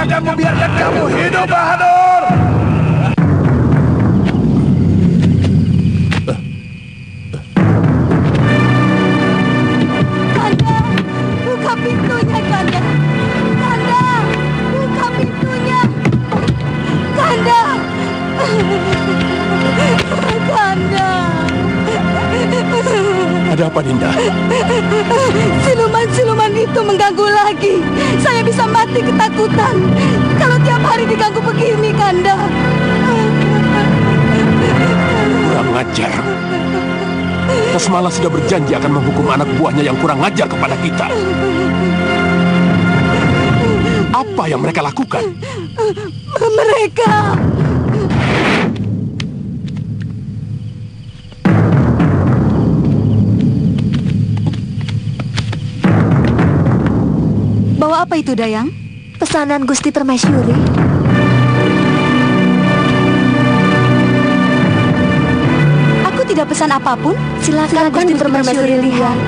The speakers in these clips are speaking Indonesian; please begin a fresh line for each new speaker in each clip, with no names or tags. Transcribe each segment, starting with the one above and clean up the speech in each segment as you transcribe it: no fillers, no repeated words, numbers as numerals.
akan membiarkan kamu hidup, Bahadur.
Kanda, buka pintunya, Kanda. Kanda, buka pintunya. Kanda. Kanda.
Ada apa, Dinda?
Siluman-siluman itu mengganggu lagi. Saya bisa mati ketakutan kalau tiap hari diganggu begini, Kanda.
Kurang ajar. Tasmala sudah berjanji akan menghukum anak buahnya yang kurang ajar kepada kita. Apa yang mereka lakukan?
Mereka bawa apa itu, Dayang?
Pesanan Gusti Permaisuri.
Aku tidak pesan apapun.
Silakan Gusti Permaisuri lihat.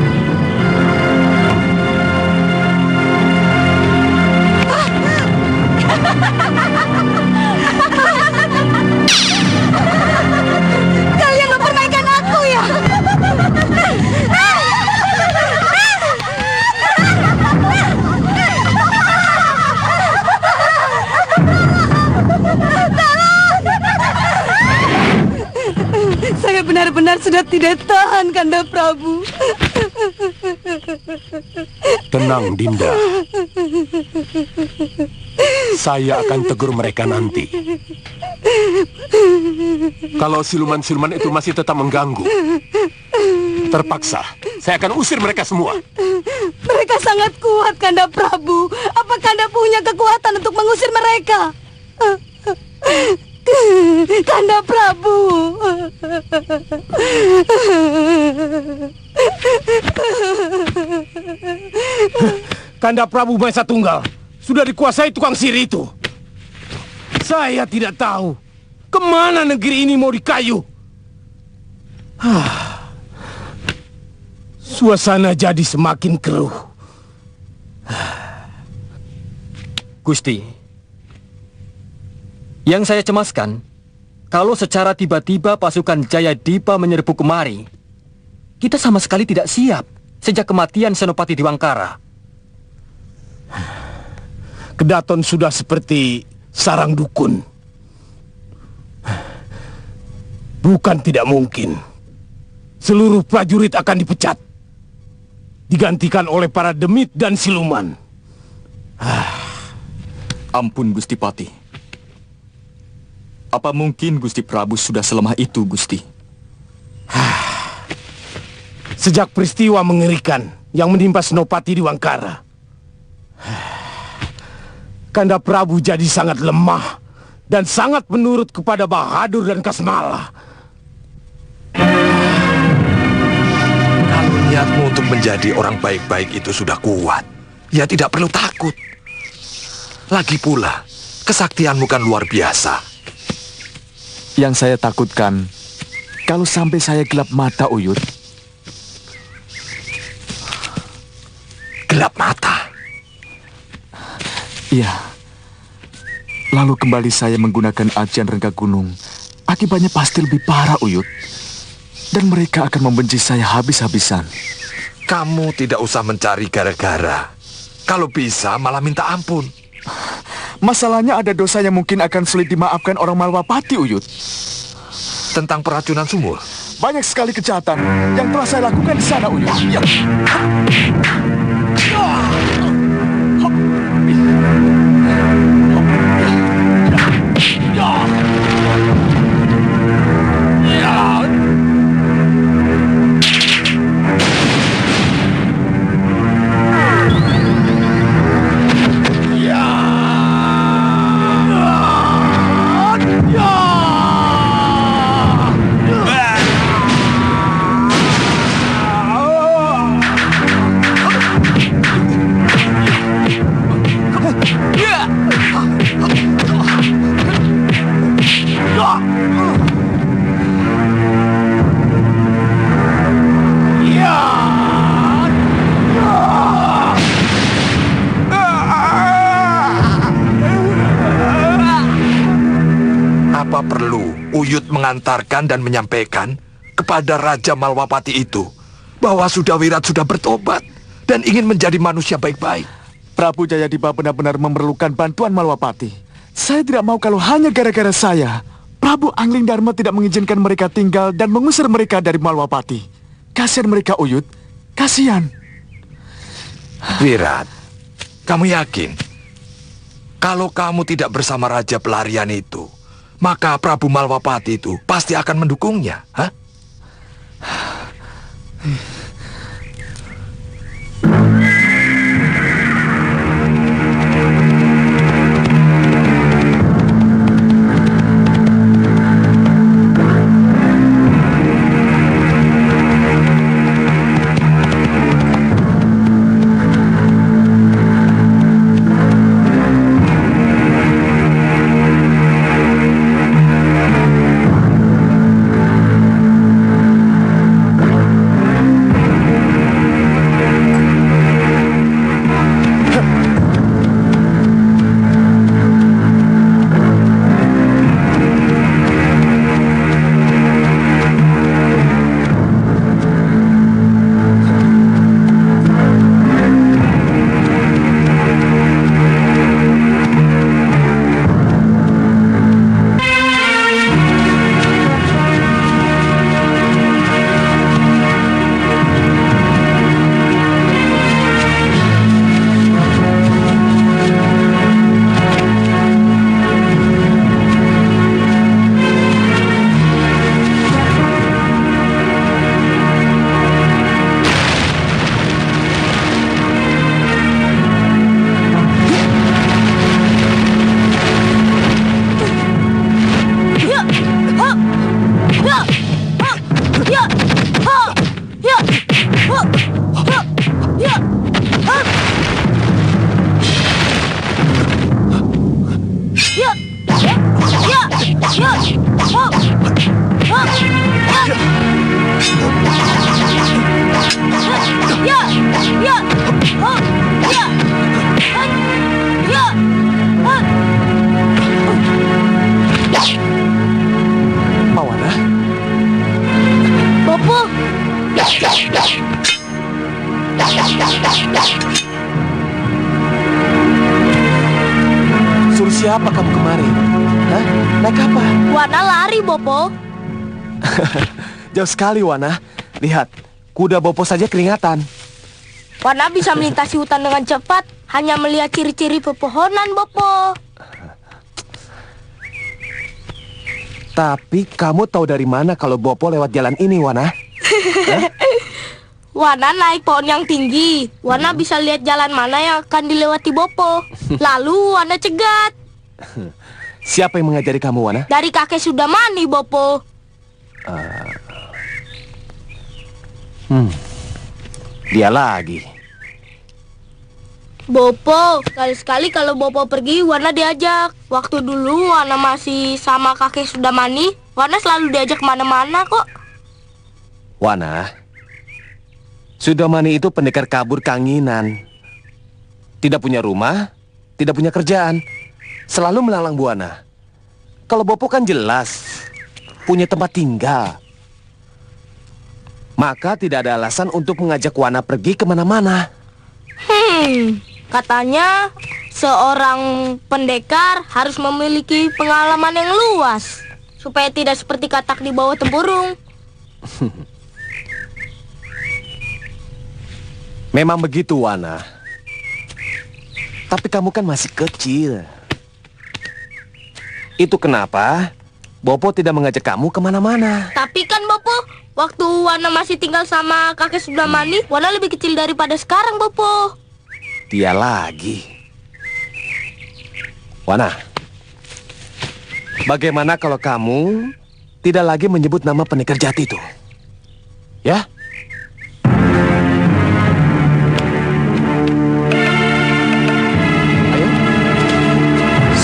Kalian mempermainkan aku ya? Saya benar-benar sudah tidak tahan, Kanda Prabu.
Tenang, Dinda. Saya akan tegur mereka nanti. Kalau siluman-siluman itu masih tetap mengganggu, terpaksa saya akan usir mereka semua.
Mereka sangat kuat, Kanda Prabu. Apa Kanda punya kekuatan untuk mengusir mereka? Kanda Prabu.
Kanda Prabu Maesa Tunggal sudah dikuasai tukang sihir itu. Saya tidak tahu kemana negeri ini mau dikayu. Suasana jadi semakin keruh.
Gusti, yang saya cemaskan, kalau secara tiba-tiba pasukan Jayadipa menyerbu kemari, kita sama sekali tidak siap sejak kematian Senopati Diwangkara.
Kedaton sudah seperti sarang dukun. Bukan tidak mungkin seluruh prajurit akan dipecat, digantikan oleh para demit dan siluman.
Ampun, Gusti Pati. Apa mungkin Gusti Prabu sudah selemah itu, Gusti?
Sejak peristiwa mengerikan yang menimpa Senopati Diwangkara, Kanda Prabu jadi sangat lemah dan sangat menurut kepada Bahadur dan Kasmala.
Kalau niatmu untuk menjadi orang baik-baik itu sudah kuat, ya tidak perlu takut. Lagi pula, kesaktianmu kan luar biasa.
Yang saya takutkan, kalau sampai saya gelap mata, Uyut.
Gelap mata?
Iya. Lalu kembali saya menggunakan ajian Rengga Gunung. Akibatnya pasti lebih parah, Uyut. Dan mereka akan membenci saya habis-habisan.
Kamu tidak usah mencari gara-gara. Kalau bisa, malah minta ampun.
Masalahnya ada dosa yang mungkin akan sulit dimaafkan orang Malwapati, Uyut.
Tentang peracunan sumur?
Banyak sekali kejahatan yang telah saya lakukan di sana, Uyut. Ya.
Uyut mengantarkan dan menyampaikan kepada Raja Malwapati itu bahwa Sudawirat sudah bertobat dan ingin menjadi manusia baik-baik.
Prabu Jayadipa benar-benar memerlukan bantuan Malwapati. Saya tidak mau kalau hanya gara-gara saya Prabu Angling Dharma tidak mengizinkan mereka tinggal dan mengusir mereka dari Malwapati. Kasihan mereka, Uyut. Kasihan.
Wirat, kamu yakin kalau kamu tidak bersama Raja Pelarian itu, maka Prabu Malwapati itu pasti akan mendukungnya, hah?
Mawana?
Bopo!
Suruh siapa kamu kemarin? Hah? Naik apa?
Wana lari, Bopo.
Jauh sekali, Wana. Lihat, kuda Bopo saja keringatan.
Wana bisa melintasi hutan dengan cepat hanya melihat ciri-ciri pepohonan, Bopo.
Tapi kamu tahu dari mana kalau Bopo lewat jalan ini, Wana?
Wana naik pohon yang tinggi. Wana bisa lihat jalan mana yang akan dilewati Bopo. Lalu Wana cegat.
Siapa yang mengajari kamu, Wana?
Dari kakek Sudamani, Bopo.
Dia lagi.
Bopo, sekali-sekali kalau Bopo pergi, Wana diajak. Waktu dulu Wana masih sama kakek Sudamani, Wana selalu diajak kemana-mana kok.
Wana, Sudamani itu pendekar kabur kanginan. Tidak punya rumah, tidak punya kerjaan. Selalu melalang buana. Kalau Bopo kan jelas punya tempat tinggal. Maka tidak ada alasan untuk mengajak Wana pergi kemana-mana.
Katanya seorang pendekar harus memiliki pengalaman yang luas supaya tidak seperti katak di bawah tempurung.
Memang begitu, Wana. Tapi kamu kan masih kecil. Itu kenapa Bopo tidak mengajak kamu kemana-mana.
Tapi kan Bopo, waktu Wana masih tinggal sama kakek Sudamani, Wana lebih kecil daripada sekarang, Bopo.
Dia lagi. Wana, bagaimana kalau kamu tidak lagi menyebut nama pendekar jati itu? Ya?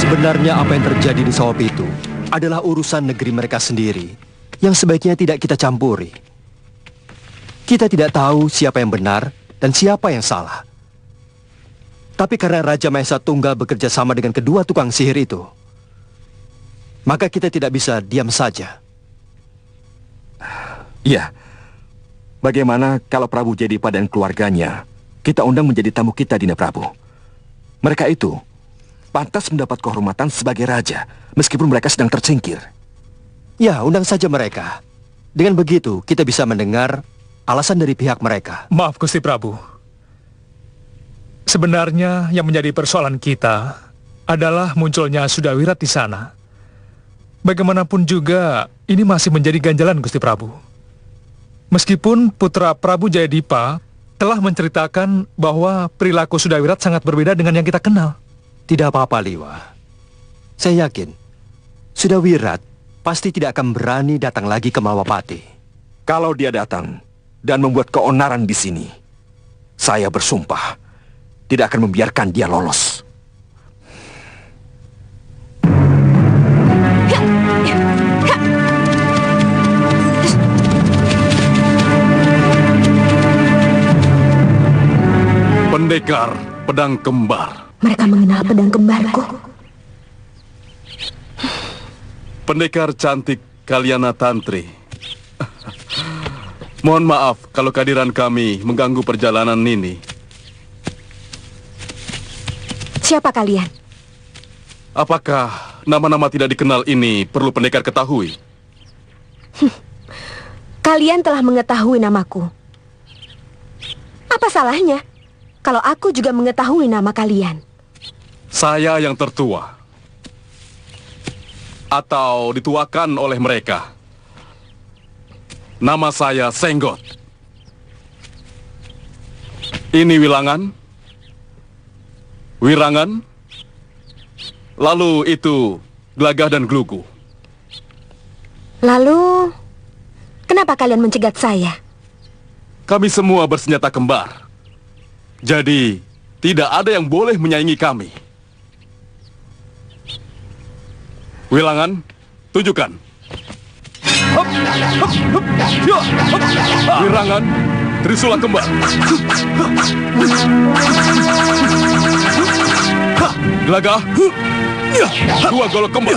Sebenarnya apa yang terjadi di Sawap itu adalah urusan negeri mereka sendiri yang sebaiknya tidak kita campuri. Kita tidak tahu siapa yang benar dan siapa yang salah. Tapi karena Raja Mahesa Tunggal bekerja sama dengan kedua tukang sihir itu, maka kita tidak bisa diam saja.
Iya. Bagaimana kalau Prabu Jedipa dan keluarganya kita undang menjadi tamu kita, Dinda Prabu? Mereka itu pantas mendapat kehormatan sebagai raja, meskipun mereka sedang tersingkir.
Ya, undang saja mereka. Dengan begitu, kita bisa mendengar alasan dari pihak mereka.
Maaf, Gusti Prabu. Sebenarnya yang menjadi persoalan kita adalah munculnya Sudawirat di sana. Bagaimanapun juga, ini masih menjadi ganjalan, Gusti Prabu. Meskipun putra Prabu Jayadipa telah menceritakan bahwa perilaku Sudawirat sangat berbeda dengan yang kita kenal.
Tidak apa-apa, Liwa. Saya yakin, Sudawirat pasti tidak akan berani datang lagi ke Malwapati.
Kalau dia datang dan membuat keonaran di sini, saya bersumpah tidak akan membiarkan dia lolos.
Pendekar pedang kembar.
Mereka mengenal pedang kembarku.
Pendekar cantik Kalyana Tantri. Mohon maaf kalau kehadiran kami mengganggu perjalanan ini.
Siapa kalian?
Apakah nama-nama tidak dikenal ini perlu pendekar ketahui?
Kalian telah mengetahui namaku. Apa salahnya kalau aku juga mengetahui nama kalian?
Saya yang tertua. Atau dituakan oleh mereka. Nama saya Senggot. Ini Wilangan. Wirangan. Lalu itu Glagah dan Glugu.
Lalu, kenapa kalian mencegat saya?
Kami semua bersenjata kembar. Jadi, tidak ada yang boleh menyaingi kami. Wilangan, tunjukkan. Wirangan, Trisula kembar. Glagah, dua golok kembar.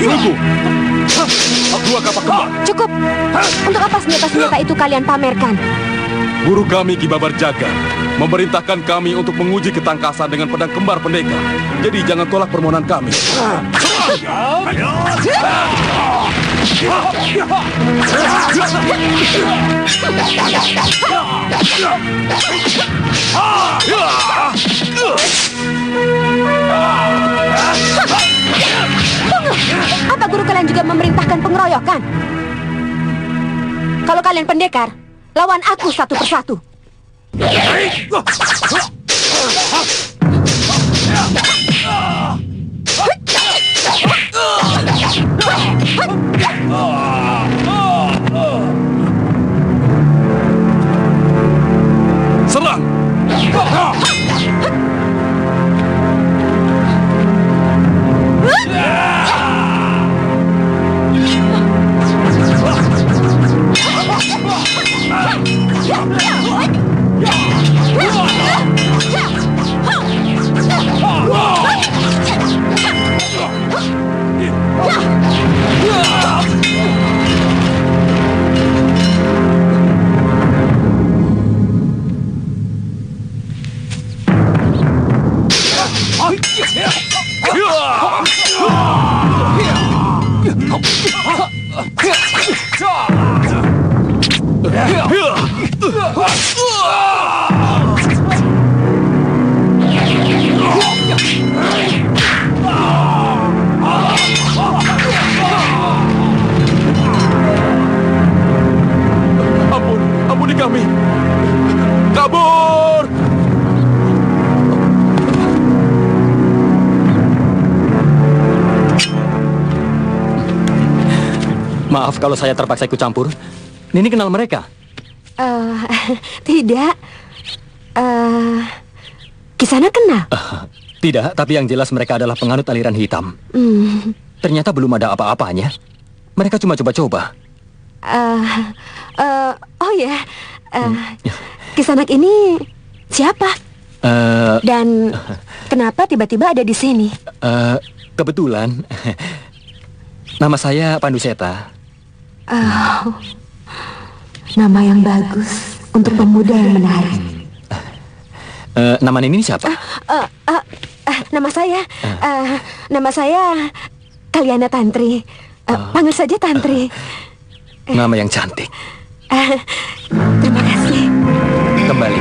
Glugu, dua kapak kembar.
Cukup. Untuk apa senjata-senjata itu kalian pamerkan?
Guru kami Ki Babar Jaga memerintahkan kami untuk menguji ketangkasan dengan pedang kembar pendekar. Jadi jangan tolak permohonan kami.
Tunggu! Apa guru kalian juga memerintahkan pengeroyokan? Kalau kalian pendekar, lawan aku satu persatu.
Serang! Ampuni kami. Kabur!
Maaf kalau saya terpaksa ikut campur. Nini kenal mereka?
Tidak. Kisana kenal?
Tidak, tapi yang jelas mereka adalah penganut aliran hitam. Ternyata belum ada apa-apanya. Mereka cuma coba-coba.
Oh ya, Kisanak ini siapa? Dan kenapa tiba-tiba ada di sini?
Kebetulan, nama saya Panduseta.
Oh, nama yang bagus untuk pemuda yang menarik.
Nama ini siapa?
Nama saya Kaliana Tantri. Panggil saja Tantri.
Nama yang cantik.
Terima kasih.
Kembali.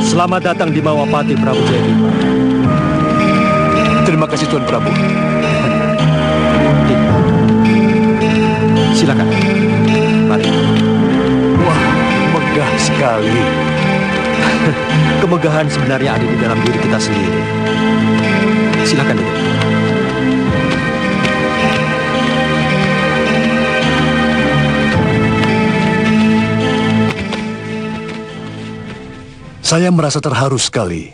Selamat datang di Mawapati, Prabu Jayadipa.
Terima kasih Tuan Prabu.
Silakan. Mari.
Wah, megah sekali.
Kemegahan sebenarnya ada di dalam diri kita sendiri. Silakan duduk.
Saya merasa terharu sekali.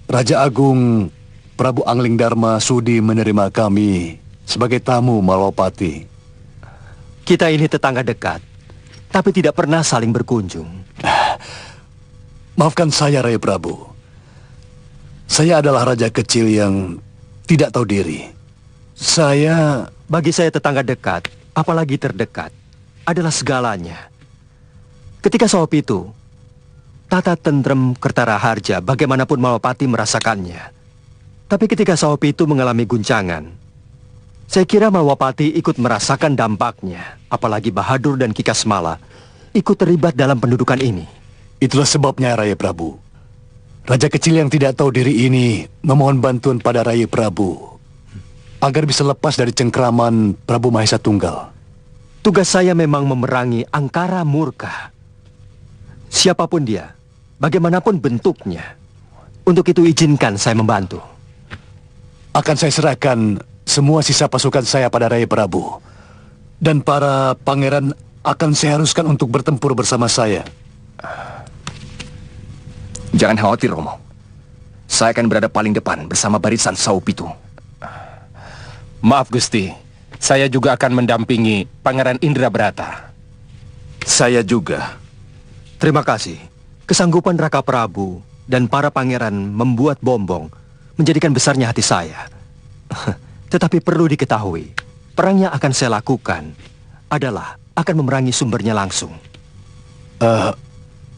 Raja Agung Prabu Angling Dharma sudi menerima kami sebagai tamu Malwapati.
Kita ini tetangga dekat, tapi tidak pernah saling berkunjung.
Maafkan saya, Rai Prabu. Saya adalah raja kecil yang tidak tahu diri.
Bagi saya tetangga dekat, apalagi terdekat, adalah segalanya. Ketika Sawapitu, tata tentrem Kertaraharja, bagaimanapun Malwapati merasakannya. Tapi ketika Sawapitu mengalami guncangan, saya kira Malwapati ikut merasakan dampaknya. Apalagi Bahadur dan Kikasmala ikut terlibat dalam pendudukan ini.
Itulah sebabnya, Rai Prabu. Raja kecil yang tidak tahu diri ini memohon bantuan pada Rai Prabu agar bisa lepas dari cengkraman Prabu Mahesa Tunggal.
Tugas saya memang memerangi angkara murka. Siapapun dia, bagaimanapun bentuknya. Untuk itu izinkan saya membantu.
Akan saya serahkan semua sisa pasukan saya pada Rai Prabu. Dan para pangeran akan saya haruskan untuk bertempur bersama saya.
Jangan khawatir, Romo. Saya akan berada paling depan bersama barisan Sawapitu.
Maaf Gusti, saya juga akan mendampingi Pangeran Indrabrata.
Saya juga.
Terima kasih. Kesanggupan Raka Prabu dan para pangeran membuat Bombong menjadikan besarnya hati saya. Tetapi perlu diketahui, perang yang akan saya lakukan adalah akan memerangi sumbernya langsung.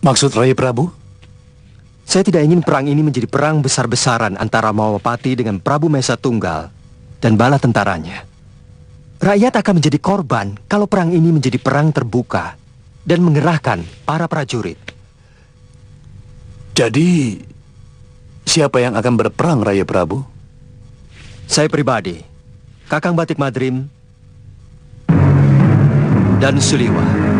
Maksud Rai Prabu?
Saya tidak ingin perang ini menjadi perang besar-besaran antara Mawapati dengan Prabu Mahesa Tunggal dan bala tentaranya. Rakyat akan menjadi korban kalau perang ini menjadi perang terbuka dan mengerahkan para prajurit.
Jadi, siapa yang akan berperang, Rai Prabu?
Saya pribadi, Kakang Batik Madrim, dan Suliwa.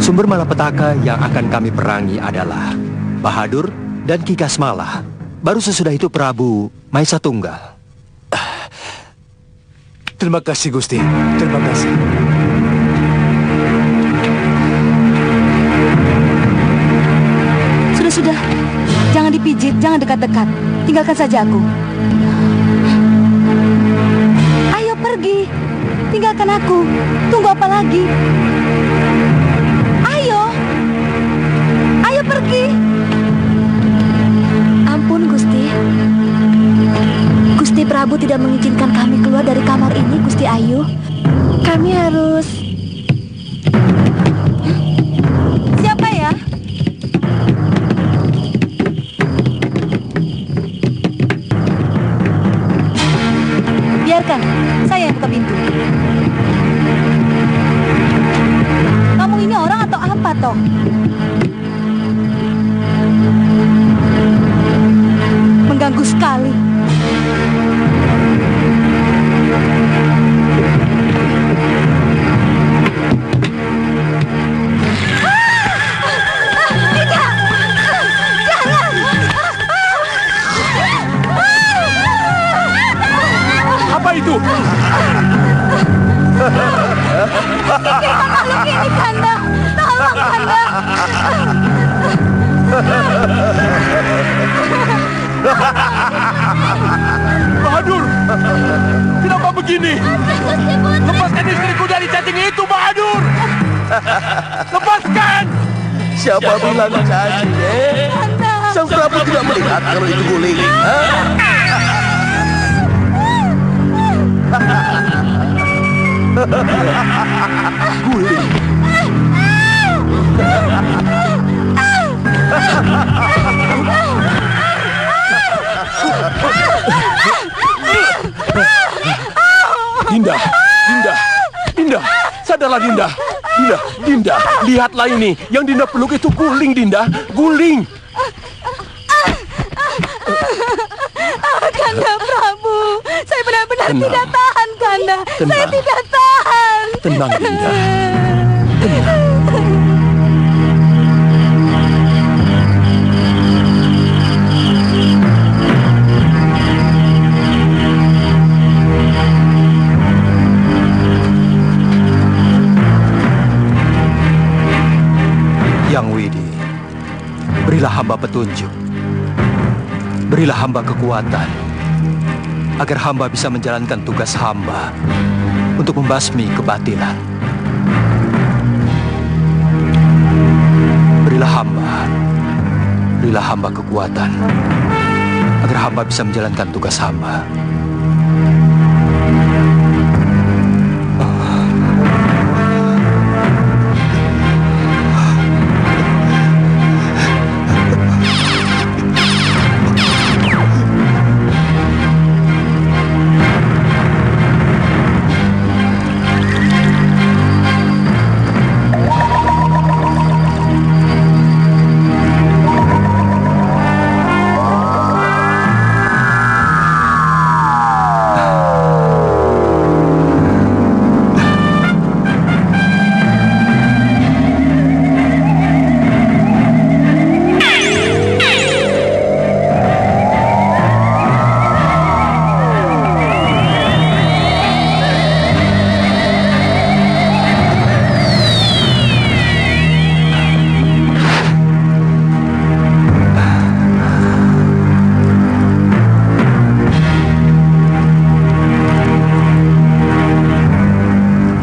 Sumber malapetaka yang akan kami perangi adalah Bahadur dan Kikasmala. Baru sesudah itu Prabu Mahesa Tunggal.
Terima kasih, Gusti. Terima kasih.
Sudah. Jangan dipijit, jangan dekat-dekat. Tinggalkan saja aku. Ayo pergi. Tinggalkan aku. Tunggu apa lagi? Ayo pergi.
Ampun, Gusti. Gusti Prabu tidak mengizinkan kami keluar dari kamar ini, Gusti Ayu. Kami harus...
Siapa ya? Biarkan, saya yang buka pintu. Kamu ini orang atau apa, toh? Mengganggu sekali.
Bahadur! Kenapa begini? Lepaskan istriku dari cacing itu, Bahadur! Lepaskan!
Siapa bilang cacing, Sang Prabu tidak melihat kalau itu guling. Guling.
Dinda, Dinda, Dinda, sadarlah Dinda. Dinda, Dinda, lihatlah ini. Yang Dinda peluk itu guling, Dinda. Guling.
Kanda Prabu, saya benar-benar
Tenang.
tidak tahan, Kanda.
Tenang.
Saya tidak tahan.
Tenang, Dinda.
Yang Widi, berilah hamba petunjuk. Berilah hamba kekuatan, agar hamba bisa menjalankan tugas hamba untuk membasmi kebatilan. Berilah hamba kekuatan, agar hamba bisa menjalankan tugas hamba.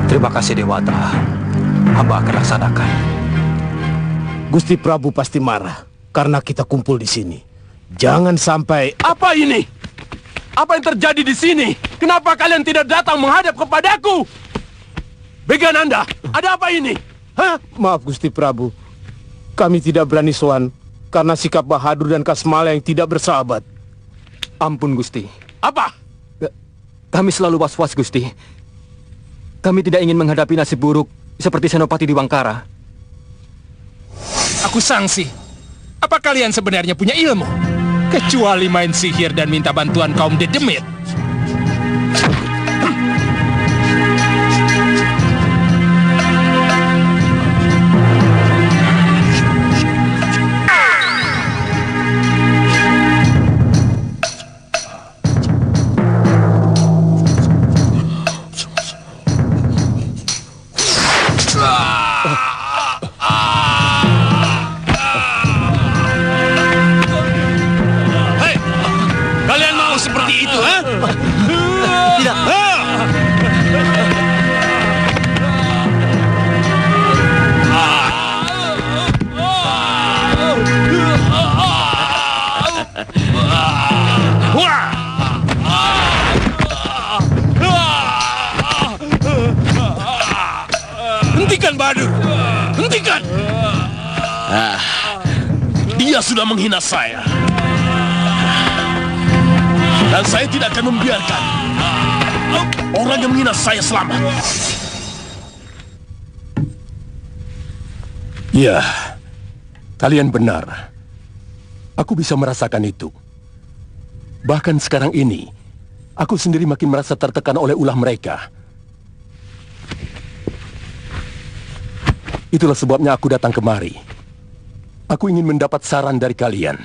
Terima kasih Dewata. Hamba akan laksanakan.
Gusti Prabu pasti marah karena kita kumpul di sini. Jangan sampai... Apa ini? Apa yang terjadi di sini? Kenapa kalian tidak datang menghadap kepadaku? Begananda, ada apa ini? Hah? Maaf Gusti Prabu. Kami tidak berani sowan karena sikap Bahadur dan Kasmala yang tidak bersahabat.
Ampun Gusti.
Apa?
Kami selalu was-was Gusti. Kami tidak ingin menghadapi nasib buruk seperti Senopati di Wangkara.
Aku sangsi. Apa kalian sebenarnya punya ilmu? Kecuali main sihir dan minta bantuan kaum dedemit.
Kalian mau seperti itu, ha?
Tidak.
Hentikan, Bahadur! Hentikan! Dia sudah menghina saya. Dan saya tidak akan membiarkan orang yang menghina saya selamat. Ya, kalian benar. Aku bisa merasakan itu. Bahkan sekarang ini, aku sendiri makin merasa tertekan oleh ulah mereka. Itulah sebabnya aku datang kemari. Aku ingin mendapat saran dari kalian.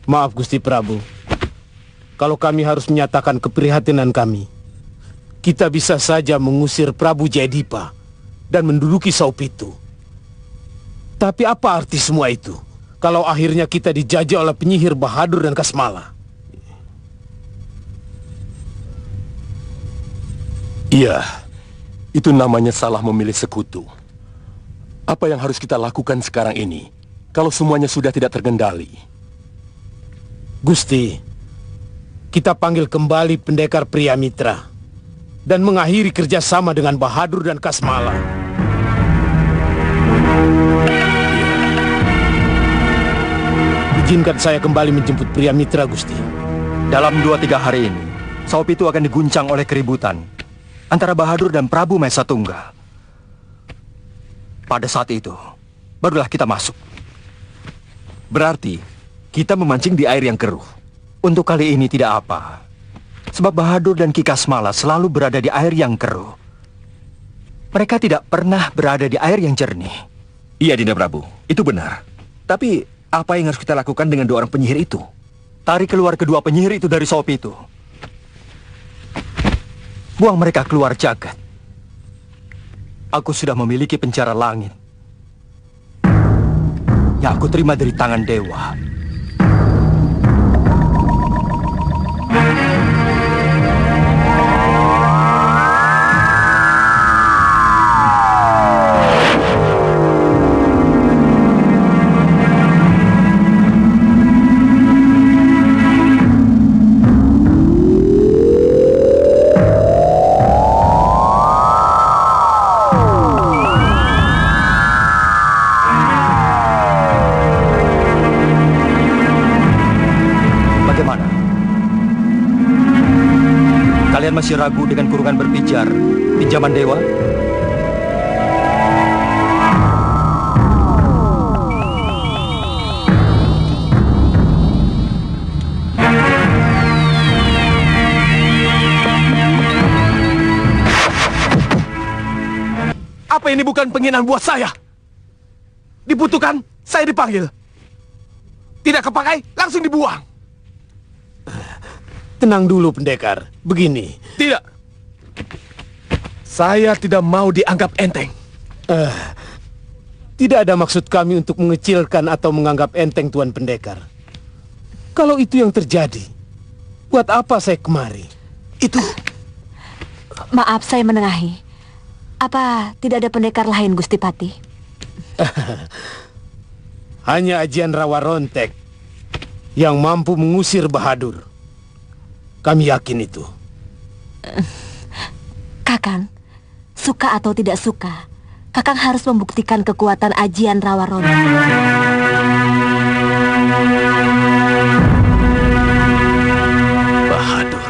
Maaf Gusti Prabu. Kalau kami harus menyatakan keprihatinan kami, kita bisa saja mengusir Prabu Jayadipa dan menduduki Saupitu. Tapi apa arti semua itu? kalau akhirnya kita dijajah oleh penyihir Bahadur dan Kasmala.
Iya, itu namanya salah memilih sekutu. Apa yang harus kita lakukan sekarang ini, kalau semuanya sudah tidak terkendali?
Gusti, kita panggil kembali pendekar Priamitra dan mengakhiri kerjasama dengan Bahadur dan Kasmala. Izinkan saya kembali menjemput Priamitra, Gusti.
Dalam 2-3 hari ini, Saopitu akan diguncang oleh keributan antara Bahadur dan Prabu Mahesa Tunggal. Pada saat itu, barulah kita masuk.
Berarti, kita memancing di air yang keruh.
Untuk kali ini tidak apa. Sebab Bahadur dan Ki Kasmala selalu berada di air yang keruh. Mereka tidak pernah berada di air yang jernih.
Iya, Dinda Prabu. Itu benar. Tapi, apa yang harus kita lakukan dengan 2 orang penyihir itu?
Tarik keluar kedua penyihir itu dari Saopitu. Buang mereka keluar jagat. Aku sudah memiliki penjara langit yang aku terima dari tangan dewa. Masih ragu dengan kurungan berpijar pinjaman dewa?
Apa ini bukan penghinaan buat saya? Dibutuhkan, saya dipanggil. Tidak kepakai, langsung dibuang.
Tenang dulu, pendekar. Begini.
Tidak. Saya tidak mau dianggap enteng.
Tidak ada maksud kami untuk mengecilkan atau menganggap enteng Tuan Pendekar. Kalau itu yang terjadi, buat apa saya kemari?
Itu...
Maaf, saya menengahi. Apa tidak ada pendekar lain, Gusti Patih?
Hanya Ajian Rawa Rontek yang mampu mengusir Bahadur. Kami yakin itu.
Kakang, suka atau tidak suka, Kakang harus membuktikan kekuatan Ajian Rawa Rontek.
Bahadur.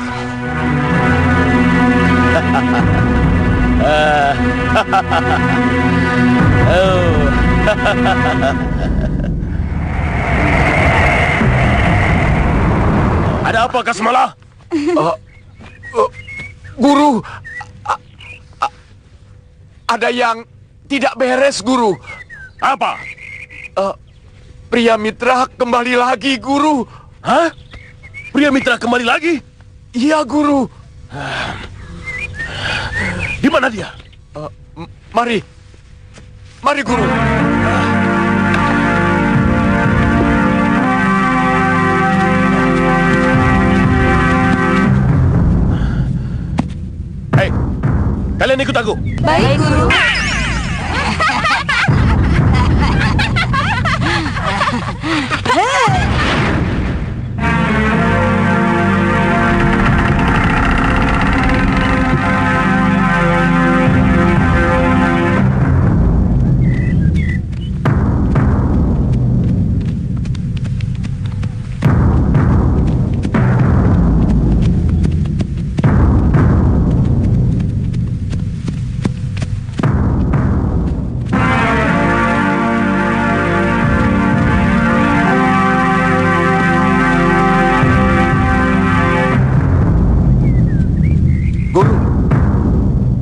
Ada apa, Kasmala?
Guru, ada yang tidak beres, Guru.
Apa?
Priamitra kembali lagi, Guru.
Hah? Priamitra kembali lagi?
Iya, Guru.
Di mana dia?
Mari. Mari, Guru.
Hei, kalian ikut aku.
Baik, Guru.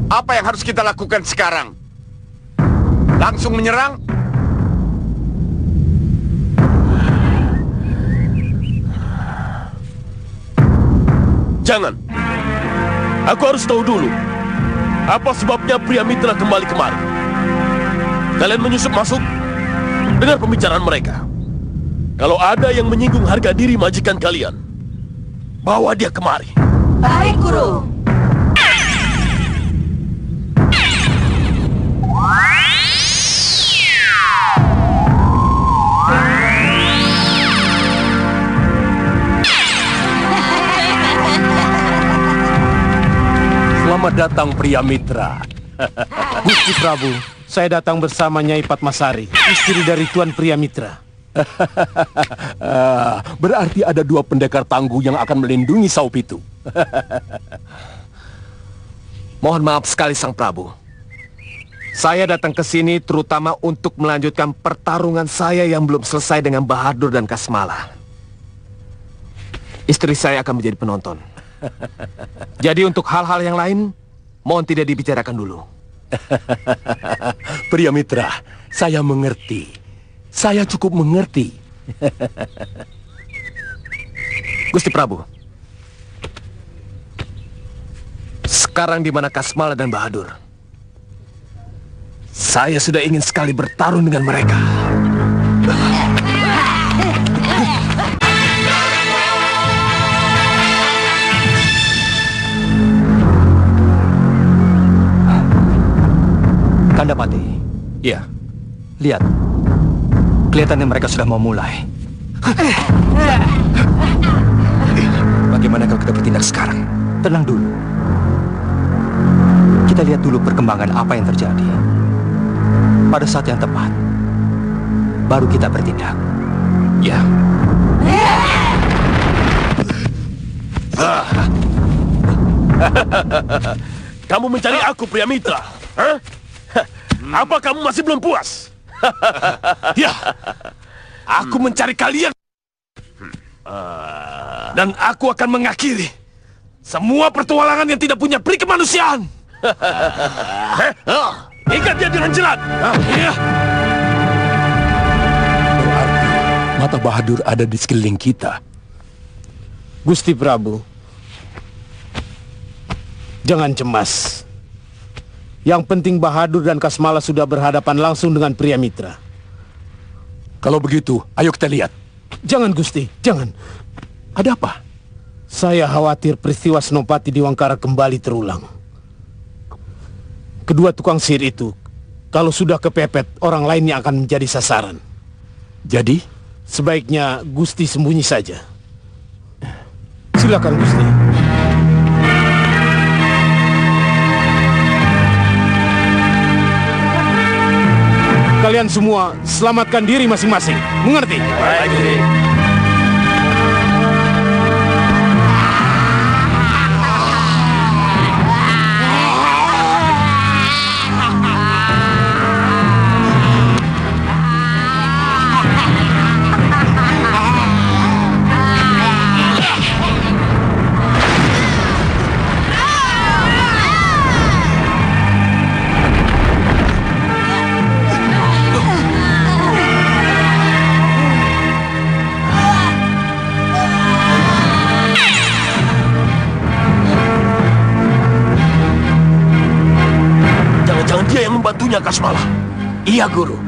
Apa yang harus kita lakukan sekarang? Langsung menyerang?
Jangan. Aku harus tahu dulu apa sebabnya Priamitra kembali kemari. Kalian menyusup masuk, dengar pembicaraan mereka.
Kalau ada yang menyinggung harga diri majikan kalian, bawa dia kemari.
Baik, Guru.
Selamat datang pria mitra.
Gusti Prabu, saya datang bersama Nyai Padmasari, istri dari Tuan Pria Mitra.
Berarti ada 2 pendekar tangguh yang akan melindungi Saupitu.
Mohon maaf sekali Sang Prabu. Saya datang ke sini terutama untuk melanjutkan pertarungan saya yang belum selesai dengan Bahadur dan Kasmala. Istri saya akan menjadi penonton. Jadi untuk hal-hal yang lain, mohon tidak dibicarakan dulu.
Pria mitra, saya mengerti. Saya cukup mengerti.
Gusti Prabu, sekarang di mana Kasmala dan Bahadur? Saya sudah ingin sekali bertarung dengan mereka.
Kandapati.
Iya.
Lihat. Kelihatannya mereka sudah mau mulai.
Bagaimana kalau kita bertindak sekarang?
Tenang dulu. Kita lihat dulu perkembangan apa yang terjadi. Pada saat yang tepat, baru kita bertindak.
Ya.
Kamu mencari aku, pria mitra? Hah? Apa kamu masih belum puas?
Ya, aku mencari kalian. Dan aku akan mengakhiri semua pertualangan yang tidak punya peri kemanusiaan.
Ikat dia dengan jerat.
Berarti mata Bahadur ada di sekeliling kita.
Gusti Prabu, jangan cemas. Yang penting Bahadur dan Kasmala sudah berhadapan langsung dengan Pria Mitra.
Kalau begitu, ayo kita lihat.
Jangan Gusti, jangan.
Ada apa?
Saya khawatir peristiwa Senopati di Wangkara kembali terulang. Kedua tukang sihir itu, kalau sudah kepepet, orang lainnya akan menjadi sasaran.
Jadi?
Sebaiknya Gusti sembunyi saja. Silakan Gusti. Kalian semua selamatkan diri masing-masing. Mengerti?
Baik, Gusti. Bantunya Kasmala.
Iya, Guru.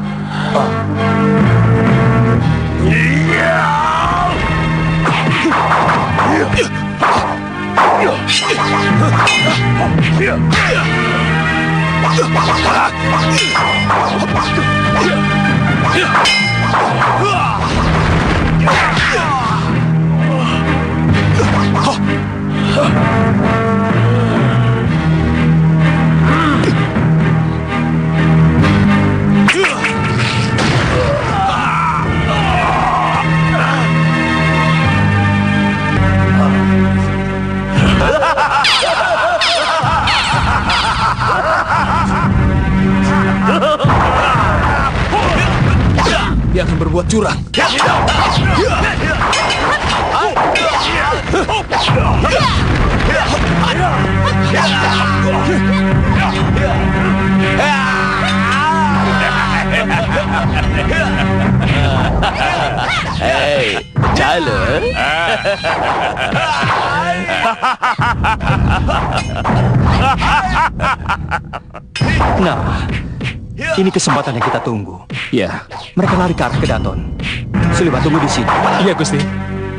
Dia akan berbuat curang.
Hei, calo.
Nah, Ini kesempatan yang kita tunggu.
Ya.
Mereka lari ke arah Kedaton. Sulima, tunggu di sini.
Iya, Gusti.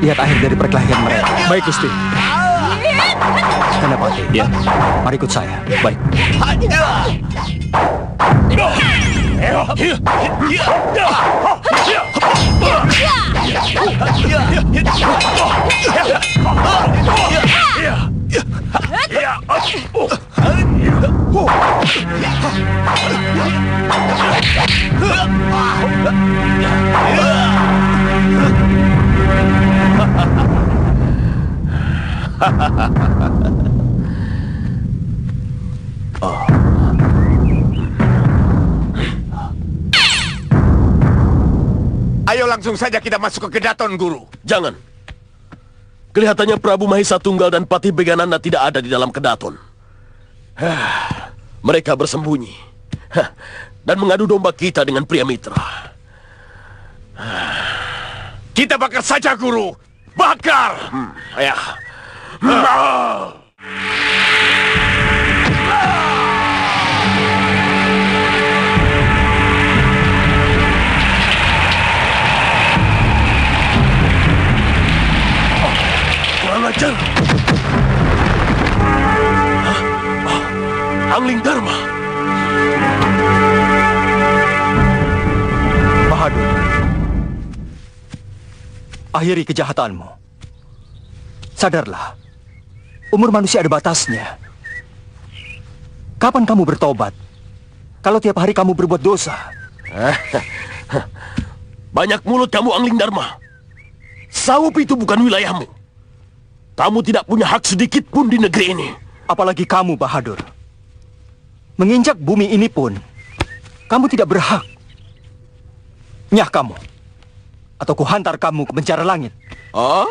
Lihat akhir dari perkelahian mereka.
Baik, Gusti.
Senapati,
Ya.
mari ikut saya.
Baik.
Ayo langsung saja kita masuk ke Kedaton, Guru.
Jangan. Kelihatannya Prabu Mahesa Tunggal dan Patih Begananda tidak ada di dalam Kedaton. Mereka bersembunyi dan mengadu domba kita dengan pria mitra.
Kita bakar saja, Guru. Bakar!
Ya. Kurang ajar. Angling Dharma.
Bahadur, akhiri kejahatanmu. Sadarlah, umur manusia ada batasnya. Kapan kamu bertobat? Kalau tiap hari kamu berbuat dosa.
Banyak mulut kamu, Angling Dharma. Sawup itu bukan wilayahmu. Kamu tidak punya hak sedikit pun di negeri ini.
Apalagi kamu, Bahadur. Menginjak bumi ini pun, kamu tidak berhak. Nyah kamu. Atau kuhantar kamu ke penjara langit.
Oh?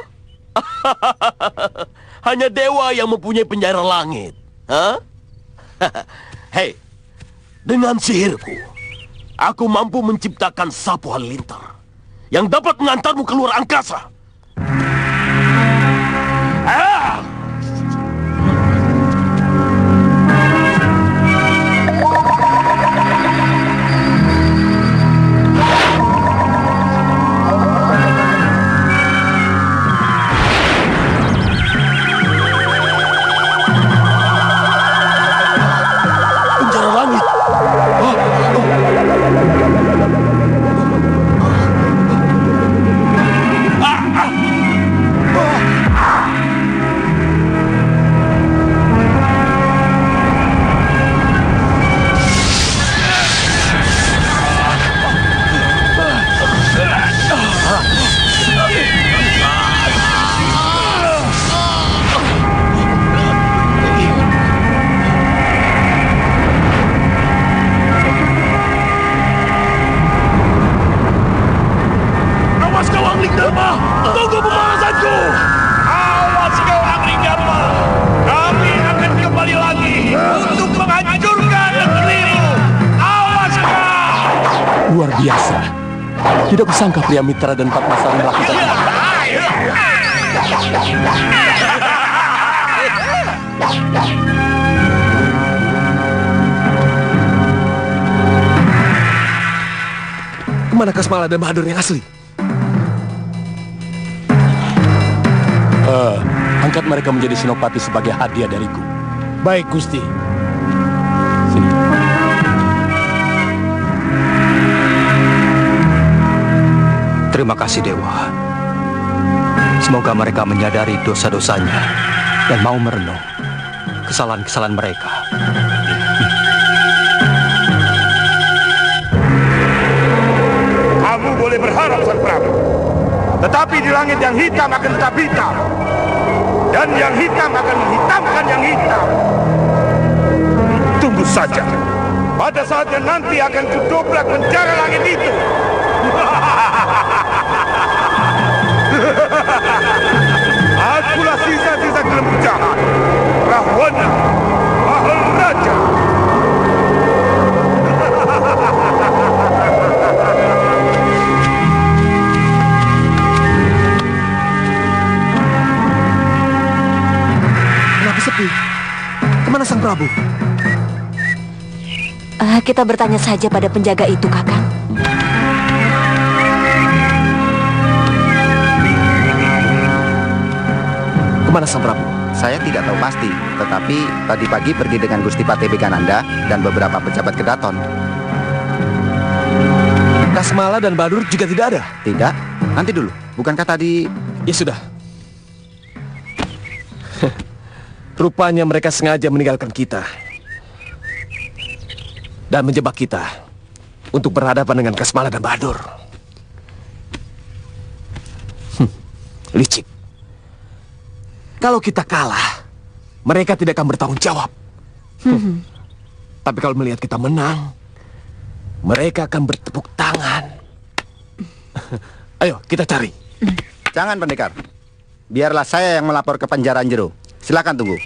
Hanya dewa yang mempunyai penjara langit. Hei, dengan sihirku, aku mampu menciptakan sapu halilintar yang dapat mengantarmu keluar angkasa.
Luar biasa. Tidak kusangka pria mitra dan Padmasari melakukan ini.
Kemanakah Semala dan Bahadur yang asli?
Angkat mereka menjadi senopati sebagai hadiah dariku.
Baik, Gusti.
Sini.
Terima kasih, Dewa. Semoga mereka menyadari dosa-dosanya dan mau merenung kesalahan-kesalahan mereka.
Kamu boleh berharap, Sang Prabu. Tetapi di langit yang hitam akan tetap hitam. Dan yang hitam akan menghitamkan yang hitam. Tunggu saja. Pada saatnya nanti akan kudobrak penjara langit itu. Akulah sisa-sisa gelembung jahat, Rahwana, Maharaja.
Kenapa sepi? Kemana Sang Prabu?
Kita bertanya saja pada penjaga itu, Kakang.
Kemana Sang Prabu?
Saya tidak tahu pasti, tetapi tadi pagi pergi dengan Gusti Patih Bekananda dan beberapa pejabat Kedaton.
Kasmala dan Bahadur juga tidak ada?
Tidak, nanti dulu. Bukankah tadi...
Ya sudah. Rupanya mereka sengaja meninggalkan kita dan menjebak kita untuk berhadapan dengan Kasmala dan Bahadur. Licik. Kalau kita kalah, mereka tidak akan bertanggung jawab. Tapi kalau melihat kita menang, mereka akan bertepuk tangan. Ayo, kita cari.
Jangan, Pendekar. Biarlah saya yang melapor ke Penjaraan Jero. Silakan tunggu.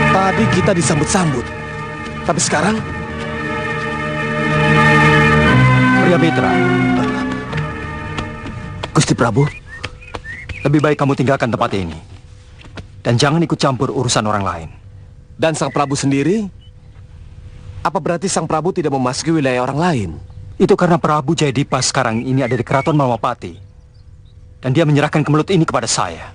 Tadi kita disambut-sambut. Tapi sekarang...
Priamitra.
Gusti Prabu,
lebih baik kamu tinggalkan tempat ini. Dan jangan ikut campur urusan orang lain.
Dan Sang Prabu sendiri? Apa berarti Sang Prabu tidak memasuki wilayah orang lain?
Itu karena Prabu Jayadipa sekarang ini ada di keraton Malwapati. Dan dia menyerahkan kemelut ini kepada saya.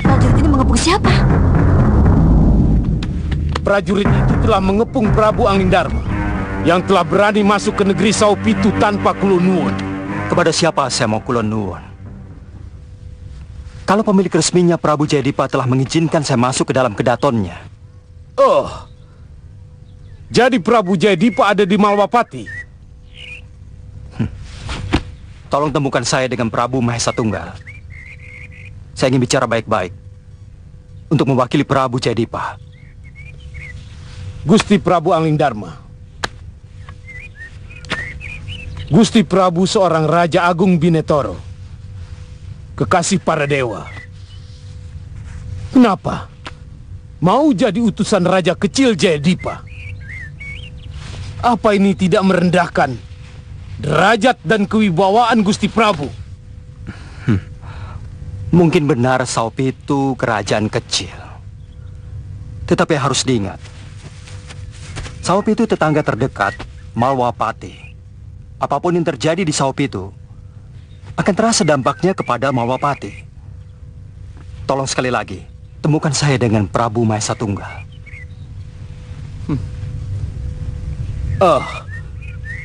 Prajurit ini mengepung siapa?
Prajurit itu telah mengepung Prabu Anglingdarma yang telah berani masuk ke negeri Saupitu tanpa kulon nuwun.
Kepada siapa saya mau kulon nuwun? Kalau pemilik resminya Prabu Jayadipa telah mengizinkan saya masuk ke dalam kedatonnya.
Oh, jadi Prabu Jayadipa ada di Malwapati?
Tolong temukan saya dengan Prabu Mahesa Tunggal. Saya ingin bicara baik-baik untuk mewakili Prabu Jayadipa.
Gusti Prabu Anglingdarma. Gusti Prabu seorang Raja Agung Binetoro, kekasih para dewa. Kenapa? Mau jadi utusan Raja kecil Jayadipa? Apa ini tidak merendahkan derajat dan kewibawaan Gusti Prabu?
Mungkin benar Saupitu kerajaan kecil. Tetapi harus diingat, Saupitu tetangga terdekat Malwapati. Apapun yang terjadi di Saupitu akan terasa dampaknya kepada Malwapati. Tolong sekali lagi, temukan saya dengan Prabu Mahesa Tunggal.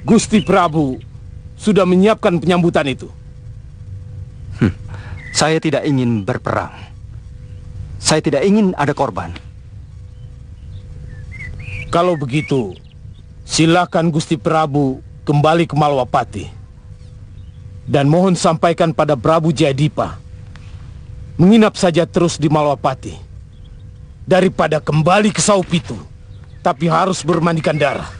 Gusti Prabu sudah menyiapkan penyambutan itu.
Saya tidak ingin berperang. Saya tidak ingin ada korban.
Kalau begitu, silakan Gusti Prabu kembali ke Malwapati. Dan mohon sampaikan pada Prabu Jayadipa, menginap saja terus di Malwapati daripada kembali ke Saupitu, tapi harus bermandikan darah.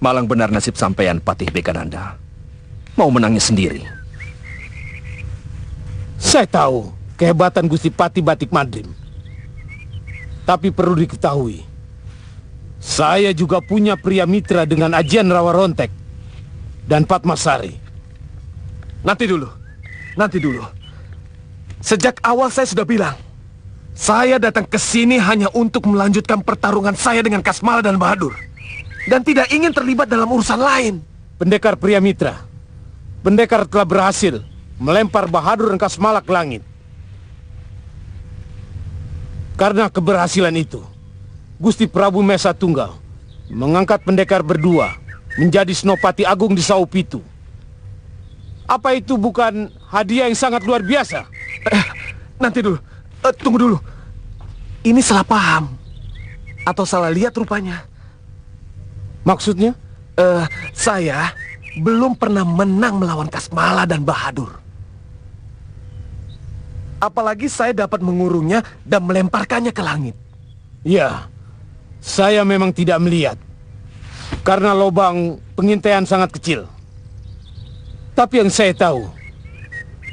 Malang benar nasib sampean, Patih Bekananda. Mau menangnya sendiri.
Saya tahu kehebatan Gusti Patih Batik Madrim. Tapi perlu diketahui, saya juga punya pria mitra dengan Ajian Rawa Rontek dan Padmasari.
Nanti dulu. Sejak awal saya sudah bilang, saya datang ke sini hanya untuk melanjutkan pertarungan saya dengan Kasmala dan Bahadur. Dan tidak ingin terlibat dalam urusan lain.
Pendekar pria mitra, pendekar telah berhasil melempar Bahadur dan Kasmala ke langit. Karena keberhasilan itu, Gusti Prabu Mahesa Tunggal mengangkat pendekar berdua menjadi Senopati Agung di Saupitu. Apa itu bukan hadiah yang sangat luar biasa?
Nanti dulu, tunggu dulu. Ini salah paham atau salah lihat rupanya.
Maksudnya?
Saya belum pernah menang melawan Kasmala dan Bahadur. Apalagi saya dapat mengurungnya dan melemparkannya ke langit.
Ya, saya memang tidak melihat. Karena lubang pengintaian sangat kecil. Tapi yang saya tahu,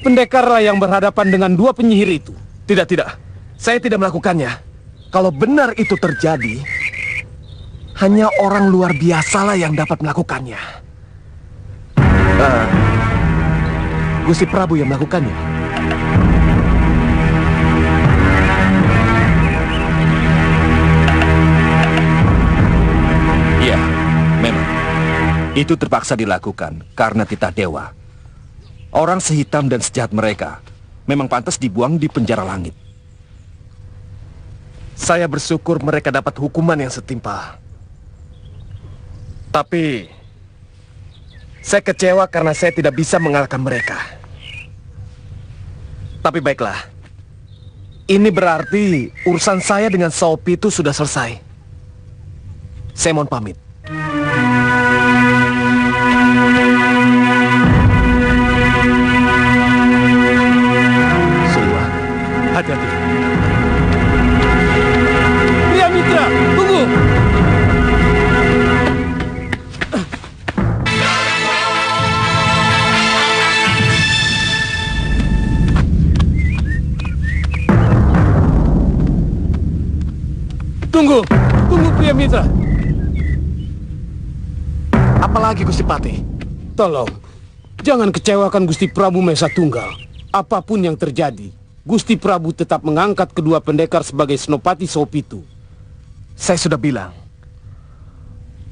pendekarlah yang berhadapan dengan dua penyihir itu.
Tidak. Saya tidak melakukannya. Kalau benar itu terjadi, hanya orang luar biasalah yang dapat melakukannya. Gusti Prabu yang melakukannya.
Iya, memang. Itu terpaksa dilakukan karena titah dewa. Orang sehitam dan sejahat mereka memang pantas dibuang di penjara langit.
Saya bersyukur mereka dapat hukuman yang setimpal. Tapi saya kecewa karena saya tidak bisa mengalahkan mereka. Tapi baiklah. Ini berarti urusan saya dengan Sopi itu sudah selesai. Saya mohon pamit.
Semua, hati-hati. Pria Mitra, tunggu! Tunggu Pria Mitra.
Apalagi Gusti Patih?
Tolong, jangan kecewakan Gusti Prabu Mahesa Tunggal. Apapun yang terjadi, Gusti Prabu tetap mengangkat kedua pendekar sebagai Senopati Sopitu.
Saya sudah bilang,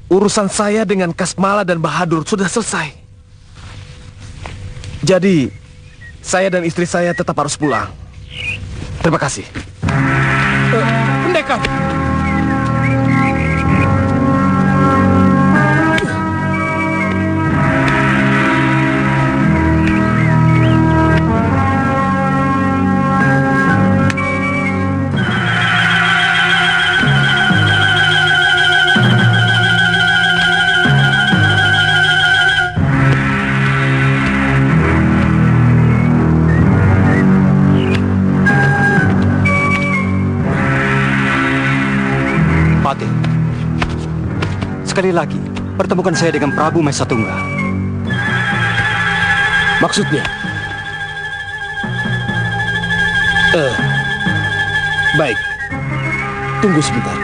urusan saya dengan Kasmala dan Bahadur sudah selesai. Jadi, saya dan istri saya tetap harus pulang. Terima kasih.
Pendekar!
Sekali lagi, pertemukan saya dengan Prabu Mahesa Tunggal.
Maksudnya? Baik. Tunggu sebentar.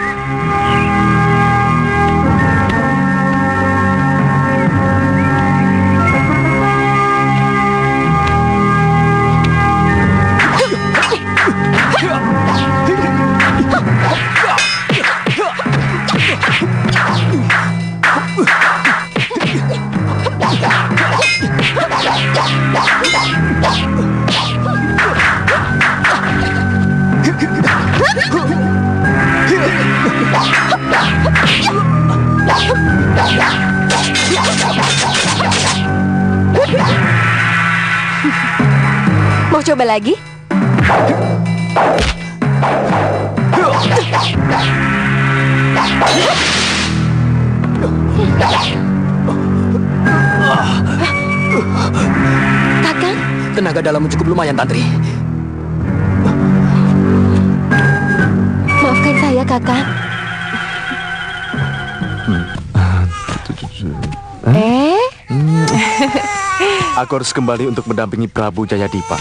Mau coba lagi? Kakang?
Tenaga dalammu cukup lumayan, Tantri.
Maafkan saya, Kakang.
Aku harus kembali untuk mendampingi Prabu Jayadipa.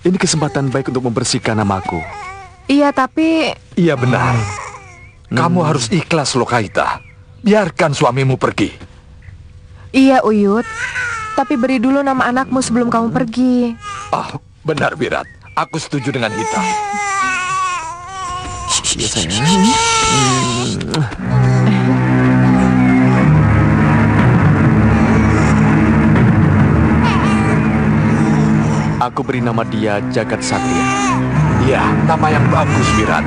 Ini kesempatan baik untuk membersihkan namaku.
Iya, tapi...
Iya benar. Kamu harus ikhlas, Lokaita. Biarkan suamimu pergi.
Iya, Uyut. Tapi beri dulu nama anakmu sebelum kamu pergi.
Ah, benar, Wirat. Aku setuju dengan Hita.
Iya, sayang. Aku beri nama dia Jagat Satria.
Iya, nama yang bagus, Wirat.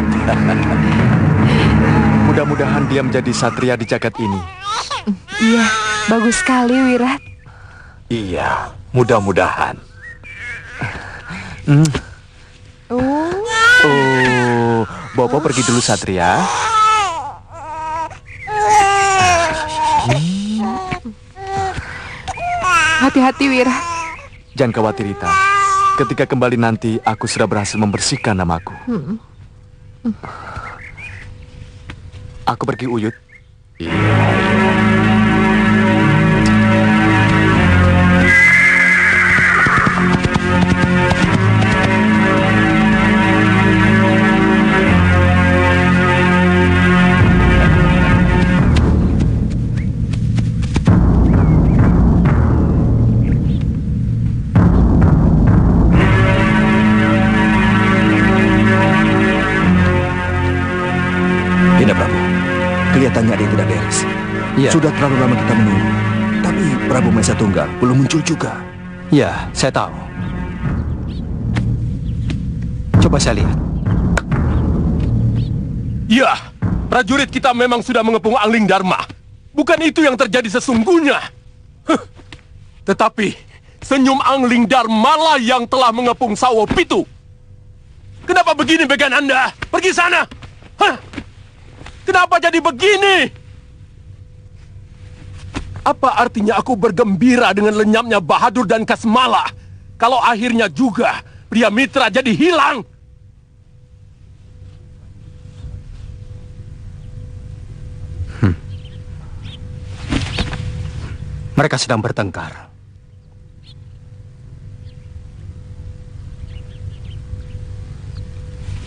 Mudah-mudahan dia menjadi satria di jagat ini.
Iya, bagus sekali, Wirat.
Iya, mudah-mudahan.
Bopo pergi dulu, Satria.
Hati-hati, Wirat.
Jangan khawatir, Rita. Ketika kembali nanti, aku sudah berhasil membersihkan namaku. Aku pergi, Uyut.
Ya.
Sudah terlalu lama kita menunggu. Tapi Prabu Mahesa Tunggal belum muncul juga.
Ya, saya tahu. Coba saya lihat.
Ya, prajurit kita memang sudah mengepung Angling Dharma. Bukan itu yang terjadi sesungguhnya. Tetapi senyum Angling Dharma lah yang telah mengepung Sawo Pitu. Kenapa begini Begananda? Pergi sana. Hah? Kenapa jadi begini? Apa artinya aku bergembira dengan lenyapnya Bahadur dan Kasmala kalau akhirnya juga pria mitra jadi hilang?
Mereka sedang bertengkar.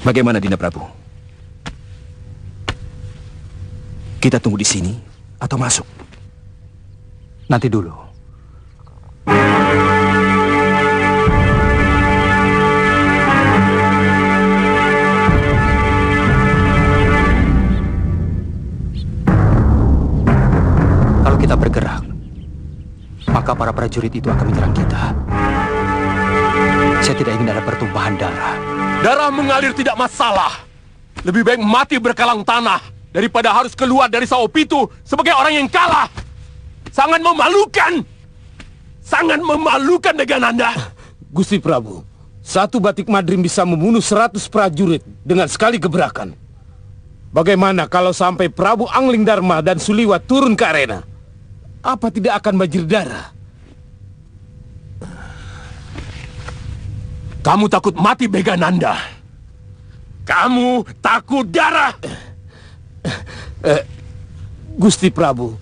Bagaimana Dinda Prabu? Kita tunggu di sini atau masuk?
Nanti dulu. Kalau kita bergerak, maka para prajurit itu akan menyerang kita. Saya tidak ingin ada pertumpahan darah.
Darah mengalir tidak masalah. Lebih baik mati berkalang tanah daripada harus keluar dari Sawo Pitu sebagai orang yang kalah. Sangat memalukan. Sangat memalukan Degananda.
Gusti Prabu, satu batik madrim bisa membunuh 100 prajurit dengan sekali gebrakan. Bagaimana kalau sampai Prabu Angling Dharma dan Suliwa turun ke arena? Apa tidak akan banjir darah?
Kamu takut mati, Begananda. Kamu takut darah.
Gusti Prabu,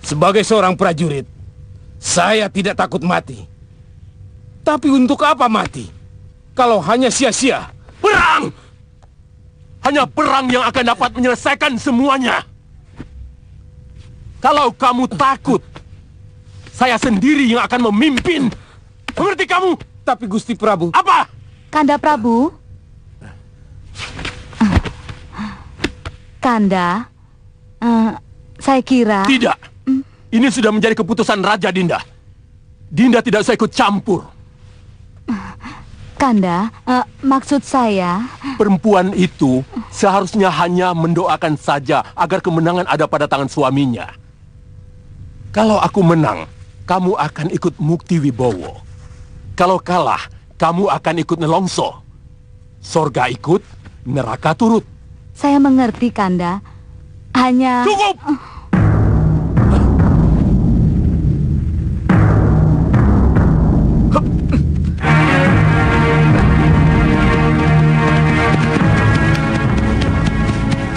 sebagai seorang prajurit, saya tidak takut mati. Tapi untuk apa mati? Kalau hanya sia-sia.
Perang! Hanya perang yang akan dapat menyelesaikan semuanya. Kalau kamu takut, saya sendiri yang akan memimpin. Mengerti kamu?
Tapi Gusti Prabu...
Apa?
Kanda Prabu? Kanda, saya kira...
Tidak. Ini sudah menjadi keputusan Raja Dinda. Dinda tidak usah ikut campur.
Kanda, maksud saya...
Perempuan itu seharusnya hanya mendoakan saja agar kemenangan ada pada tangan suaminya. Kalau aku menang, kamu akan ikut Mukti Wibowo. Kalau kalah, kamu akan ikut Nelongso. Sorga ikut, neraka turut.
Saya mengerti, Kanda. Hanya...
Cukup!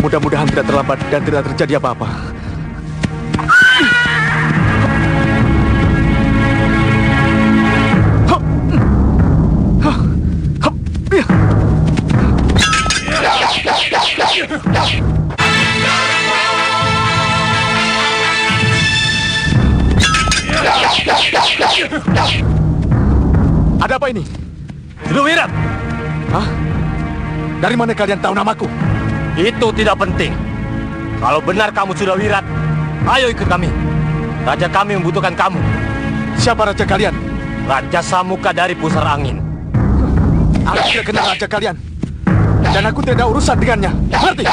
Mudah-mudahan tidak terlambat dan tidak terjadi apa-apa. Ada apa ini?
Sudawirat!
Hah? Dari mana kalian tahu namaku?
Itu tidak penting. Kalau benar kamu Sudawirat, ayo ikut kami. Raja kami membutuhkan kamu.
Siapa raja kalian?
Raja Samuka dari Pusar Angin.
Aku tidak kenal raja kalian. Dan aku tidak ada urusan dengannya. Ngerti?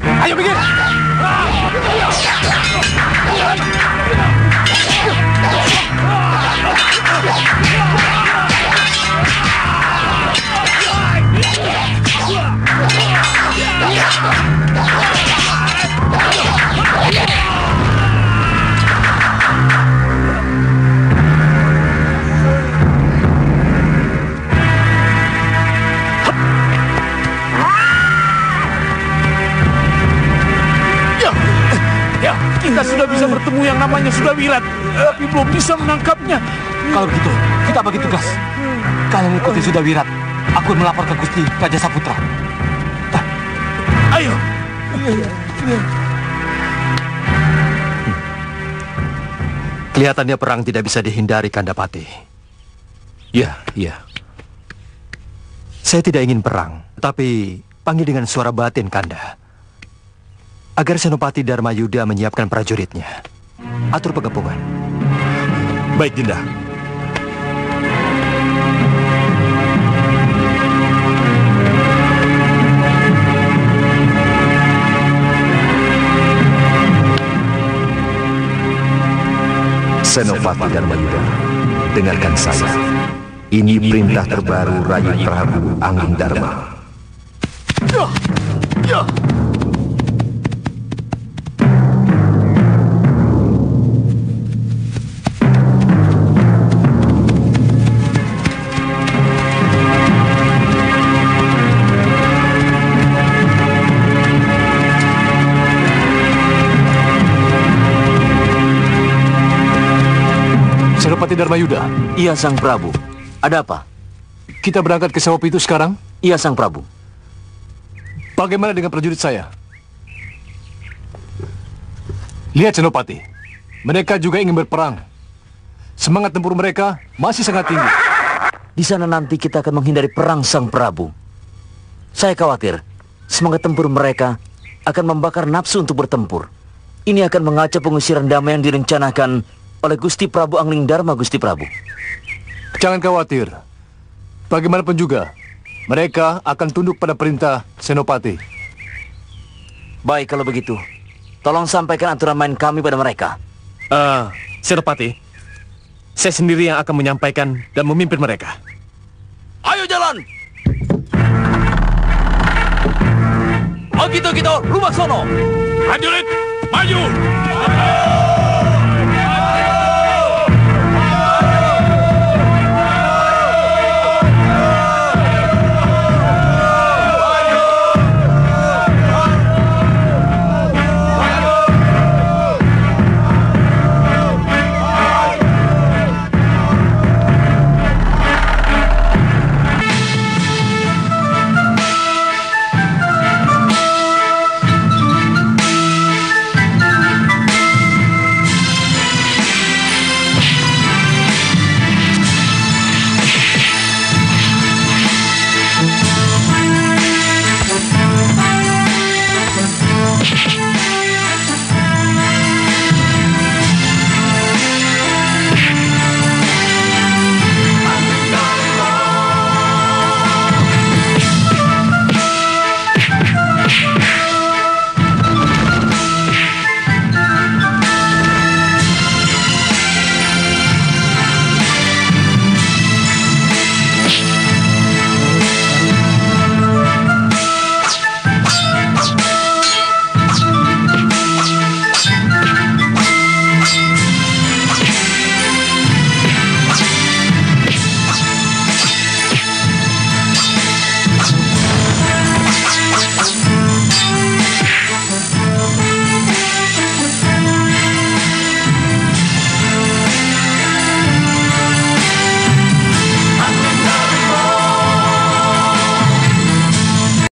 Ayo pergi!
Kita sudah bisa bertemu yang namanya Sudawirat, tapi belum bisa menangkapnya.
Kalau begitu, kita bagi tugas. Kalian ikuti Sudawirat. Aku melapor ke Gusti Raja Saputra.
Ayo.
Kelihatannya perang tidak bisa dihindari, Kandapati.
Ya.
Saya tidak ingin perang, tapi panggil dengan suara batin, Kanda. agar Senopati Dharmayuda menyiapkan prajuritnya. Atur pengepungan.
Baik, Dinda.
Senopati Dharmayuda, dengarkan saya. Ini perintah terbaru Rayi Prabu Anglingdarma.
Senopati Dharmayuda.
Iya, Sang Prabu. Ada apa?
Kita berangkat ke Sawopitu sekarang?
Iya, Sang Prabu.
Bagaimana dengan prajurit saya? Lihat, Senopati. Mereka juga ingin berperang. Semangat tempur mereka masih sangat tinggi.
Di sana nanti kita akan menghindari perang, Sang Prabu. Saya khawatir semangat tempur mereka akan membakar nafsu untuk bertempur. Ini akan mengacau pengusiran damai yang direncanakan oleh Gusti Prabu Anglingdarma, Gusti Prabu.
Jangan khawatir. Bagaimanapun juga, mereka akan tunduk pada perintah Senopati.
Baik kalau begitu. Tolong sampaikan aturan main kami pada mereka.
Senopati, saya sendiri yang akan menyampaikan dan memimpin mereka.
Ayo jalan! Oh gitu, rumah sono!
Prajurit, maju!